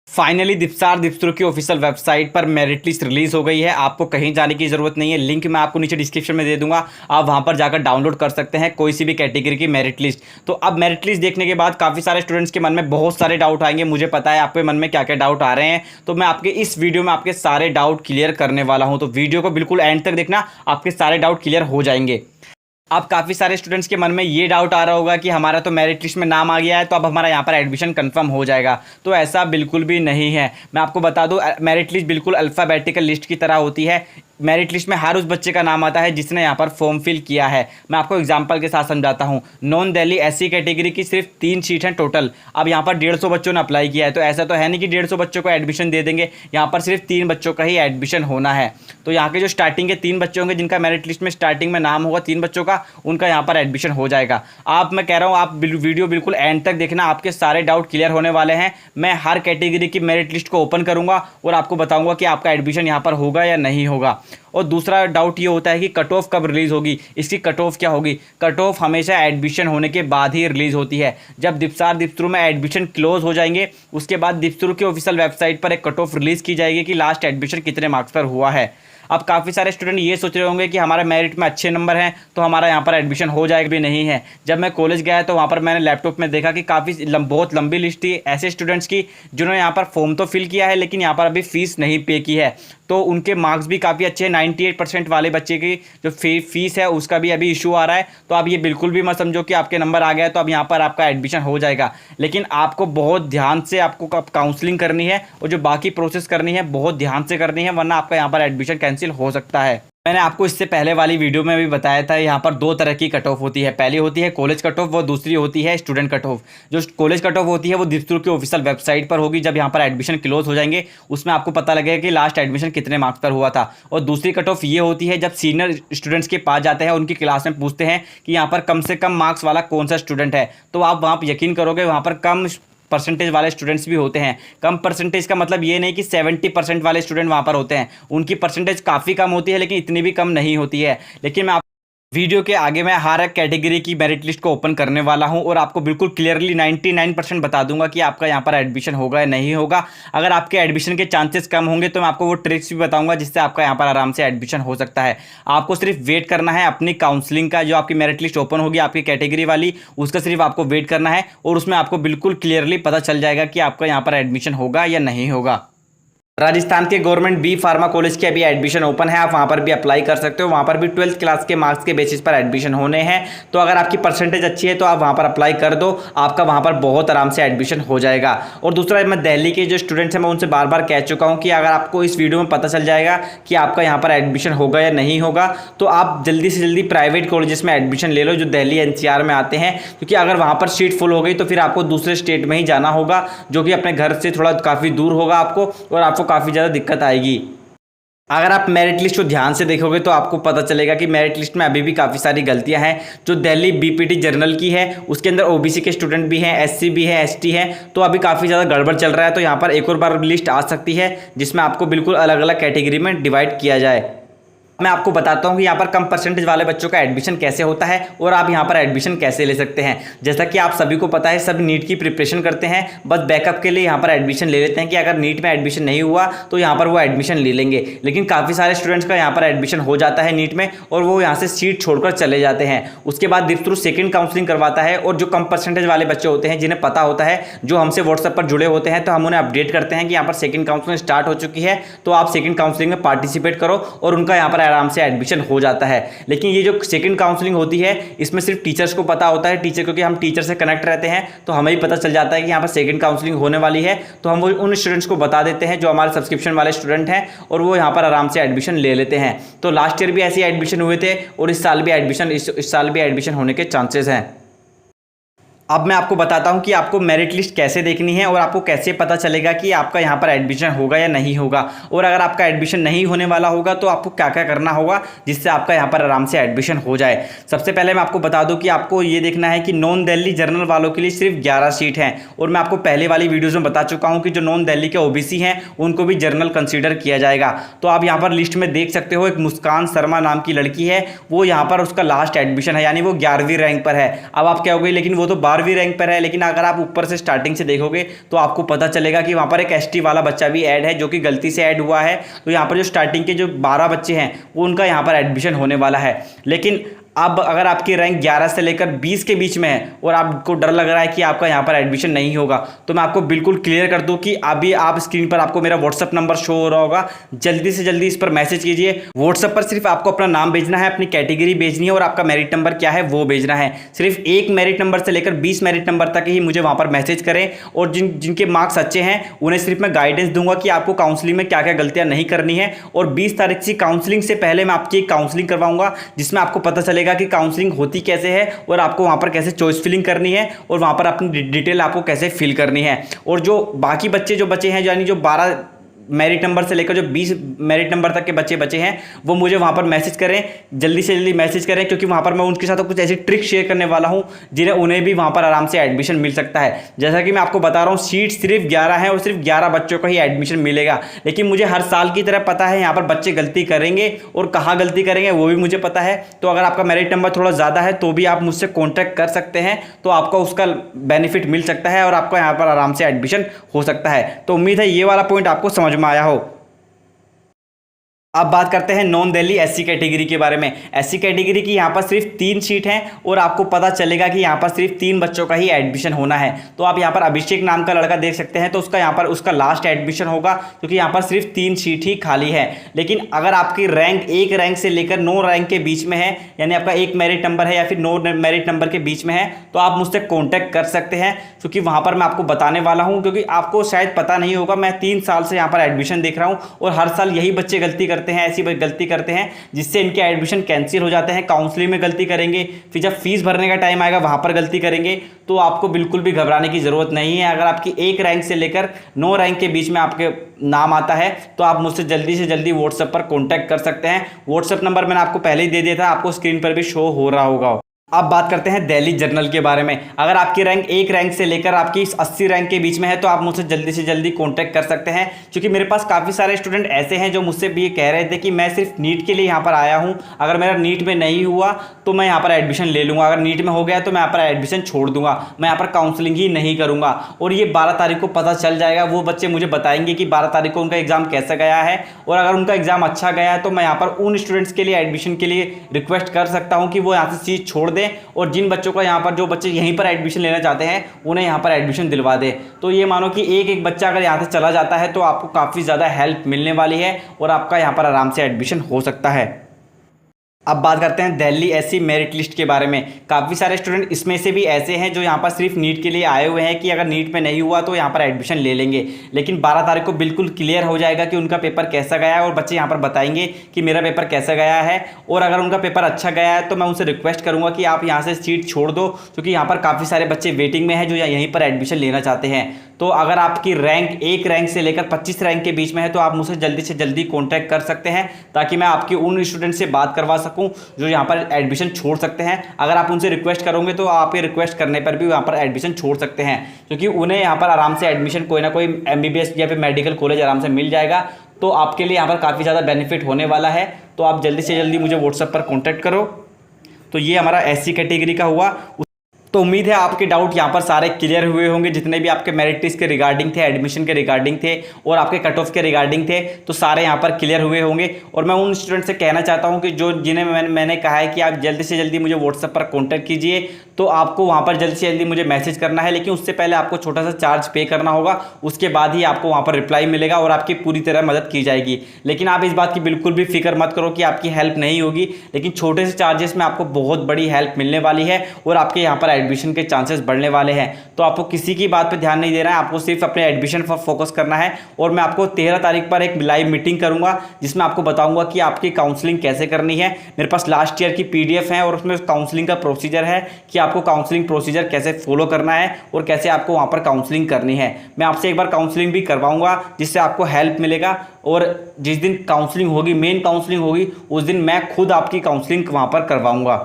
Finally दीपसार दीपस्तर की official website पर merit list release हो गई है। आपको कहीं जाने की जरूरत नहीं है। लिंक मैं आपको नीचे डिस्क्रिप्शन में दे दूंगा, आप वहां पर जाकर डाउनलोड कर सकते हैं कोई सी भी कैटेगरी की मेरिट लिस्ट। तो अब मेरिट लिस्ट देखने के बाद काफ़ी सारे स्टूडेंट्स के मन में बहुत सारे डाउट आएंगे। मुझे पता है आपके मन में क्या क्या डाउट आ रहे हैं, तो मैं आपके इस वीडियो में आपके सारे डाउट क्लियर करने वाला हूँ। तो वीडियो को बिल्कुल एंड तक देखना, आपके सारे डाउट क्लियर हो जाएंगे। अब काफ़ी सारे स्टूडेंट्स के मन में ये डाउट आ रहा होगा कि हमारा तो मेरिट लिस्ट में नाम आ गया है, तो अब हमारा यहाँ पर एडमिशन कंफर्म हो जाएगा। तो ऐसा बिल्कुल भी नहीं है। मैं आपको बता दूं, मेरिट लिस्ट बिल्कुल अल्फ़ाबेटिकल लिस्ट की तरह होती है। मेरिट लिस्ट में हर उस बच्चे का नाम आता है जिसने यहाँ पर फॉर्म फिल किया है। मैं आपको एग्जांपल के साथ समझाता हूँ। नॉन दिल्ली एससी कैटेगरी की सिर्फ 3 सीट हैं टोटल। अब यहाँ पर 150 बच्चों ने अप्लाई किया है, तो ऐसा तो है नहीं कि 150 बच्चों को एडमिशन दे देंगे। यहाँ पर सिर्फ 3 बच्चों का ही एडमिशन होना है। तो यहाँ के जो स्टार्टिंग के 3 बच्चे होंगे जिनका मेरिट लिस्ट में स्टार्टिंग में नाम होगा 3 बच्चों का, उनका यहाँ पर एडमिशन हो जाएगा। मैं कह रहा हूँ आप वीडियो बिल्कुल एंड तक देखना, आपके सारे डाउट क्लियर होने वाले हैं। मैं हर कैटेगरी की मेरिट लिस्ट को ओपन करूँगा और आपको बताऊँगा कि आपका एडमिशन यहाँ पर होगा या नहीं होगा। और दूसरा डाउट ये होता है कि कट ऑफ कब रिलीज़ होगी, इसकी कट ऑफ क्या होगी। कट ऑफ हमेशा एडमिशन होने के बाद ही रिलीज़ होती है। जब दीपसार दीपस्तर में एडमिशन क्लोज हो जाएंगे, उसके बाद दीपस्तर की ऑफिशियल वेबसाइट पर एक कट ऑफ रिलीज़ की जाएगी कि लास्ट एडमिशन कितने मार्क्स पर हुआ है। अब काफ़ी सारे स्टूडेंट ये सोच रहे होंगे कि हमारा मेरिट में अच्छे नंबर हैं तो हमारा यहाँ पर एडमिशन हो जाएगा, भी नहीं है। जब मैं कॉलेज गया तो वहाँ पर मैंने लैपटॉप में देखा कि बहुत लंबी लिस्ट थी ऐसे स्टूडेंट्स की जिन्होंने यहाँ पर फॉर्म तो फिल किया है लेकिन यहाँ पर अभी फीस नहीं पे की है। तो उनके मार्क्स भी काफ़ी अच्छे हैं। 98% वाले बच्चे की जो फीस है उसका भी अभी इशू आ रहा है। तो आप ये बिल्कुल भी मत समझो कि आपके नंबर आ गया तो अब यहाँ पर आपका एडमिशन हो जाएगा। लेकिन आपको बहुत ध्यान से आपको काउंसलिंग करनी है और जो बाकी प्रोसेस करनी है बहुत ध्यान से करनी है, वरना आपका यहाँ पर एडमिशन कैंसिल हो सकता है। मैंने आपको इससे पहले वाली वीडियो में भी बताया था, यहाँ पर 2 तरह की कट ऑफ होती है। पहली होती है कॉलेज कट ऑफ, वो दूसरी होती है स्टूडेंट कट ऑफ। जो कॉलेज कट ऑफ होती है वो दीपस्तर की ऑफिशियल वेबसाइट पर होगी। जब यहाँ पर एडमिशन क्लोज हो जाएंगे उसमें आपको पता लगेगा कि लास्ट एडमिशन कितने मार्क्स पर हुआ था। और दूसरी कट ऑफ ये होती है जब सीनियर स्टूडेंट्स के पास जाते हैं, उनकी क्लास में पूछते हैं कि यहाँ पर कम से कम मार्क्स वाला कौन सा स्टूडेंट है। तो आप वहाँ पर यकीन करोगे वहाँ पर कम परसेंटेज वाले स्टूडेंट्स भी होते हैं। कम परसेंटेज का मतलब ये नहीं कि 70% वाले स्टूडेंट वहाँ पर होते हैं। उनकी परसेंटेज काफ़ी कम होती है लेकिन इतनी भी कम नहीं होती है। लेकिन मैं वीडियो के आगे मैं हर एक कैटेगरी की मेरिट लिस्ट को ओपन करने वाला हूं और आपको बिल्कुल क्लियरली 99% बता दूंगा कि आपका यहां पर एडमिशन होगा या नहीं होगा। अगर आपके एडमिशन के चांसेस कम होंगे तो मैं आपको वो ट्रिक्स भी बताऊंगा जिससे आपका यहां पर आराम से एडमिशन हो सकता है। आपको सिर्फ वेट करना है अपनी काउंसलिंग का, जो आपकी मेरिट लिस्ट ओपन होगी आपकी कैटेगरी वाली, उसका सिर्फ आपको वेट करना है और उसमें आपको बिल्कुल क्लियरली पता चल जाएगा कि आपका यहाँ पर एडमिशन होगा या नहीं होगा। राजस्थान के गवर्नमेंट बी फार्मा कॉलेज के अभी एडमिशन ओपन है, आप वहाँ पर भी अप्लाई कर सकते हो। वहाँ पर भी 12th क्लास के मार्क्स के बेसिस पर एडमिशन होने हैं। तो अगर आपकी परसेंटेज अच्छी है तो आप वहाँ पर अप्लाई कर दो, आपका वहाँ पर बहुत आराम से एडमिशन हो जाएगा। और दूसरा, मैं दिल्ली के जो स्टूडेंट्स हैं मैं उनसे बार बार कह चुका हूँ कि अगर आपको इस वीडियो में पता चल जाएगा कि आपका यहाँ पर एडमिशन होगा या नहीं होगा तो आप जल्दी से जल्दी प्राइवेट कॉलेजेस में एडमिशन ले लो जो दिल्ली NCR में आते हैं। क्योंकि अगर वहाँ पर सीट फुल हो गई तो फिर आपको दूसरे स्टेट में ही जाना होगा, जो कि अपने घर से थोड़ा काफ़ी दूर होगा आपको, और आपको काफ़ी ज़्यादा दिक्कत आएगी। अगर आप मेरिट लिस्ट को ध्यान से देखोगे तो आपको पता चलेगा कि मेरिट लिस्ट में अभी भी काफ़ी सारी गलतियां हैं। जो दिल्ली BPT जनरल की है उसके अंदर OBC के स्टूडेंट भी हैं, SC भी है, ST है, तो अभी काफ़ी ज़्यादा गड़बड़ चल रहा है। तो यहाँ पर एक और बार लिस्ट आ सकती है जिसमें आपको बिल्कुल अलग अलग कैटेगरी में डिवाइड किया जाए। मैं आपको बताता हूं कि यहाँ पर कम परसेंटेज वाले बच्चों का एडमिशन कैसे होता है और आप यहाँ पर एडमिशन कैसे ले सकते हैं। जैसा कि आप सभी को पता है, सब नीट की प्रिपरेशन करते हैं, बस बैकअप के लिए यहाँ पर एडमिशन ले लेते हैं कि अगर नीट में एडमिशन नहीं हुआ तो यहाँ पर वो एडमिशन ले लेंगे। लेकिन काफ़ी सारे स्टूडेंट्स का यहाँ पर एडमिशन हो जाता है नीट में और वो यहाँ से सीट छोड़कर चले जाते हैं। उसके बाद दीपस्तर सेकेंड काउंसलिंग करवाता है और जो कम परसेंटेज वाले बच्चे होते हैं जिन्हें पता होता है, जो हमसे व्हाट्सएप पर जुड़े होते हैं, तो हम उन्हें अपडेट करते हैं कि यहाँ पर सेकेंड काउंसलिंग स्टार्ट हो चुकी है, तो आप सेकेंड काउंसलिंग में पार्टिसिपेट करो, और उनका यहाँ पर आराम से एडमिशन हो जाता है। लेकिन ये जो सेकंड काउंसलिंग होती है इसमें सिर्फ टीचर्स को पता होता है। टीचर, क्योंकि हम टीचर से कनेक्ट रहते हैं तो हमें भी पता चल जाता है कि यहाँ पर सेकंड काउंसलिंग होने वाली है, तो हम वो उन स्टूडेंट्स को बता देते हैं जो हमारे सब्सक्रिप्शन वाले स्टूडेंट हैं और वो यहाँ पर आराम से एडमिशन ले लेते हैं। तो लास्ट ईयर भी ऐसे एडमिशन हुए थे और इस साल भी एडमिशन होने के चांसेस हैं। अब मैं आपको बताता हूं कि आपको मेरिट लिस्ट कैसे देखनी है और आपको कैसे पता चलेगा कि आपका यहां पर एडमिशन होगा या नहीं होगा, और अगर आपका एडमिशन नहीं होने वाला होगा तो आपको क्या क्या करना होगा जिससे आपका यहां पर आराम से एडमिशन हो जाए। सबसे पहले मैं आपको बता दूं कि आपको ये देखना है कि नॉन दिल्ली जनरल वालों के लिए सिर्फ 11 सीट हैं, और मैं आपको पहले वाली वीडियोज़ में बता चुका हूँ कि जो नॉन दिल्ली के OBC हैं उनको भी जनरल कंसिडर किया जाएगा। तो आप यहाँ पर लिस्ट में देख सकते हो, एक मुस्कान शर्मा नाम की लड़की है, वो यहाँ पर उसका लास्ट एडमिशन है, यानी वो 11वीं रैंक पर है। अब आप कहोगे लेकिन वो तो 12वीं 12वीं रैंक पर है, लेकिन अगर आप ऊपर से स्टार्टिंग से देखोगे तो आपको पता चलेगा कि वहाँ पर एक एसटी वाला बच्चा भी ऐड है जो कि गलती से ऐड हुआ है। तो यहाँ पर जो स्टार्टिंग के जो 12 बच्चे हैं वो उनका यहाँ पर एडमिशन होने वाला है। लेकिन अब अगर आपकी रैंक 11 से लेकर 20 के बीच में है और आपको डर लग रहा है कि आपका यहाँ पर एडमिशन नहीं होगा, तो मैं आपको बिल्कुल क्लियर कर दूं कि अभी आप स्क्रीन पर आपको मेरा व्हाट्सअप नंबर शो हो रहा होगा, जल्दी से जल्दी इस पर मैसेज कीजिए। व्हाट्सअप पर सिर्फ आपको अपना नाम भेजना है, अपनी कैटेगरी भेजनी है और आपका मेरिट नंबर क्या है वो भेजना है। सिर्फ एक मेरिट नंबर से लेकर 20 मेरिट नंबर तक ही मुझे वहाँ पर मैसेज करें, और जिनके मार्क्स अच्छे हैं उन्हें सिर्फ मैं गाइडेंस दूंगा कि आपको काउंसलिंग में क्या क्या गलतियाँ नहीं करनी है। और 20 तारीख की काउंसलिंग से पहले मैं आपकी एक काउंसलिंग करवाऊंगा जिसमें आपको पता चलेगा कि काउंसलिंग होती कैसे है और आपको वहां पर कैसे चॉइस फिलिंग करनी है और वहां पर अपनी डिटेल आपको कैसे फिल करनी है। और जो बाकी बच्चे जो बचे हैं, यानी जो 12 मेरिट नंबर से लेकर जो 20 मेरिट नंबर तक के बच्चे बचे हैं, वो मुझे वहाँ पर मैसेज करें, जल्दी से जल्दी मैसेज करें, क्योंकि वहाँ पर मैं उनके साथ कुछ ऐसी ट्रिक शेयर करने वाला हूँ जिन्हें उन्हें भी वहाँ पर आराम से एडमिशन मिल सकता है। जैसा कि मैं आपको बता रहा हूँ, सीट सिर्फ 11 है और सिर्फ 11 बच्चों को ही एडमिशन मिलेगा, लेकिन मुझे हर साल की तरह पता है यहाँ पर बच्चे गलती करेंगे और कहाँ गलती करेंगे वो भी मुझे पता है। तो अगर आपका मेरिट नंबर थोड़ा ज़्यादा है तो भी आप मुझसे कॉन्टैक्ट कर सकते हैं, तो आपको उसका बेनिफिट मिल सकता है और आपका यहाँ पर आराम से एडमिशन हो सकता है। तो उम्मीद है ये वाला पॉइंट आपको समझ में आया हो। अब बात करते हैं नॉन दिल्ली एससी कैटेगरी के बारे में। एससी कैटेगरी की यहाँ पर सिर्फ 3 सीट हैं और आपको पता चलेगा कि यहाँ पर सिर्फ 3 बच्चों का ही एडमिशन होना है। तो आप यहाँ पर अभिषेक नाम का लड़का देख सकते हैं, तो उसका यहाँ पर उसका लास्ट एडमिशन होगा क्योंकि यहाँ पर सिर्फ 3 सीट ही खाली है। लेकिन अगर आपकी रैंक 1 रैंक से लेकर 9 रैंक के बीच में है, यानी आपका 1 मेरिट नंबर है या फिर 9 मेरिट नंबर के बीच में है, तो आप मुझसे कॉन्टैक्ट कर सकते हैं, क्योंकि वहाँ पर मैं आपको बताने वाला हूँ। क्योंकि आपको शायद पता नहीं होगा, मैं 3 साल से यहाँ पर एडमिशन देख रहा हूँ और हर साल यही बच्चे गलती करते हैं, ऐसी गलती करते हैं जिससे इनके एडमिशन कैंसिल हो जाते हैं। काउंसलिंग में गलती करेंगे, फिर जब फीस भरने का टाइम आएगा वहां पर गलती करेंगे। तो आपको बिल्कुल भी घबराने की जरूरत नहीं है। अगर आपकी 1 रैंक से लेकर 9 रैंक के बीच में आपके नाम आता है तो आप मुझसे जल्दी से जल्दी व्हाट्सएप पर कॉन्टैक्ट कर सकते हैं। व्हाट्सएप नंबर मैंने आपको पहले ही दे दिया था, आपको स्क्रीन पर भी शो हो रहा होगा। अब बात करते हैं दिल्ली जनरल के बारे में। अगर आपकी रैंक 1 रैंक से लेकर आपकी 80 रैंक के बीच में है तो आप मुझसे जल्दी से जल्दी कांटेक्ट कर सकते हैं, क्योंकि मेरे पास काफ़ी सारे स्टूडेंट ऐसे हैं जो मुझसे भी ये कह रहे थे कि मैं सिर्फ नीट के लिए यहाँ पर आया हूँ, अगर मेरा नीट में नहीं हुआ तो मैं यहाँ पर एडमिशन ले लूँगा, अगर नीट में हो गया तो मैं यहाँ पर एडमिशन छोड़ दूंगा, मैं यहाँ पर काउंसलिंग ही नहीं करूँगा। और ये 12 तारीख को पता चल जाएगा। वो बच्चे मुझे बताएंगे कि 12 तारीख को उनका एग्जाम कैसा गया है, और अगर उनका एग्जाम अच्छा गया है तो मैं यहाँ पर उन स्टूडेंट्स के लिए एडमिशन के लिए रिक्वेस्ट कर सकता हूँ कि वो यहाँ से सीट छोड़ दें, और जिन बच्चों का यहाँ पर जो बच्चे यहीं पर एडमिशन लेना चाहते हैं उन्हें यहाँ पर एडमिशन दिलवा दे। तो ये मानो कि एक एक बच्चा अगर यहाँ से चला जाता है तो आपको काफ़ी ज़्यादा हेल्प मिलने वाली है और आपका यहाँ पर आराम से एडमिशन हो सकता है। अब बात करते हैं दिल्ली एससी मेरिट लिस्ट के बारे में। काफ़ी सारे स्टूडेंट इसमें से भी ऐसे हैं जो यहाँ पर सिर्फ नीट के लिए आए हुए हैं कि अगर नीट में नहीं हुआ तो यहाँ पर एडमिशन ले लेंगे, लेकिन 12 तारीख को बिल्कुल क्लियर हो जाएगा कि उनका पेपर कैसा गया है और बच्चे यहाँ पर बताएंगे कि मेरा पेपर कैसा गया है। और अगर उनका पेपर अच्छा गया है तो मैं उनसे रिक्वेस्ट करूँगा कि आप यहाँ से सीट छोड़ दो, क्योंकि यहाँ पर काफ़ी सारे बच्चे वेटिंग में हैं जो यहीं पर एडमिशन लेना चाहते हैं। तो अगर आपकी रैंक 1 रैंक से लेकर 25 रैंक के बीच में है तो आप मुझसे जल्दी से जल्दी कॉन्टैक्ट कर सकते हैं, ताकि मैं आपके उन स्टूडेंट से बात करवा सकूं जो यहाँ पर एडमिशन छोड़ सकते हैं। अगर आप उनसे रिक्वेस्ट करोगे तो आपके रिक्वेस्ट करने पर भी वहाँ पर एडमिशन छोड़ सकते हैं, क्योंकि उन्हें यहाँ पर आराम से एडमिशन कोई ना कोई MBBS या फिर मेडिकल कॉलेज आराम से मिल जाएगा। तो आपके लिए यहाँ पर काफ़ी ज़्यादा बेनिफिट होने वाला है। तो आप जल्दी से जल्दी मुझे व्हाट्सएप पर कॉन्टैक्ट करो। तो ये हमारा SC कैटेगरी का हुआ। तो उम्मीद है आपके डाउट यहाँ पर सारे क्लियर हुए होंगे, जितने भी आपके मेरिट लिस्ट के रिगार्डिंग थे, एडमिशन के रिगार्डिंग थे और आपके कट ऑफ के रिगार्डिंग थे, तो सारे यहाँ पर क्लियर हुए होंगे। और मैं उन स्टूडेंट से कहना चाहता हूँ कि जो जिन्हें मैंने कहा है कि आप जल्दी से जल्दी मुझे व्हाट्सएप पर कॉन्टैक्ट कीजिए, तो आपको वहाँ पर जल्दी से जल्दी मुझे मैसेज करना है, लेकिन उससे पहले आपको छोटा सा चार्ज पे करना होगा। उसके बाद ही आपको वहाँ पर रिप्लाई मिलेगा और आपकी पूरी तरह मदद की जाएगी। लेकिन आप इस बात की बिल्कुल भी फिक्र मत करो कि आपकी हेल्प नहीं होगी, लेकिन छोटे से चार्जेस में आपको बहुत बड़ी हेल्प मिलने वाली है और आपके यहाँ पर एडमिशन के चांसेस बढ़ने वाले हैं। तो आपको किसी की बात पे ध्यान नहीं देना है, आपको सिर्फ अपने एडमिशन पर फोकस करना है। और मैं आपको 13 तारीख पर एक लाइव मीटिंग करूंगा जिसमें आपको बताऊंगा कि आपकी काउंसलिंग कैसे करनी है। मेरे पास लास्ट ईयर की PDF है और उसमें काउंसलिंग का प्रोसीजर है कि आपको काउंसलिंग प्रोसीजर कैसे फॉलो करना है और कैसे आपको वहां पर काउंसलिंग करनी है। मैं आपसे एक बार काउंसलिंग भी करवाऊंगा जिससे आपको हेल्प मिलेगा। और जिस दिन काउंसलिंग होगी, मेन काउंसलिंग होगी, उस दिन मैं खुद आपकी काउंसलिंग वहां पर करवाऊंगा।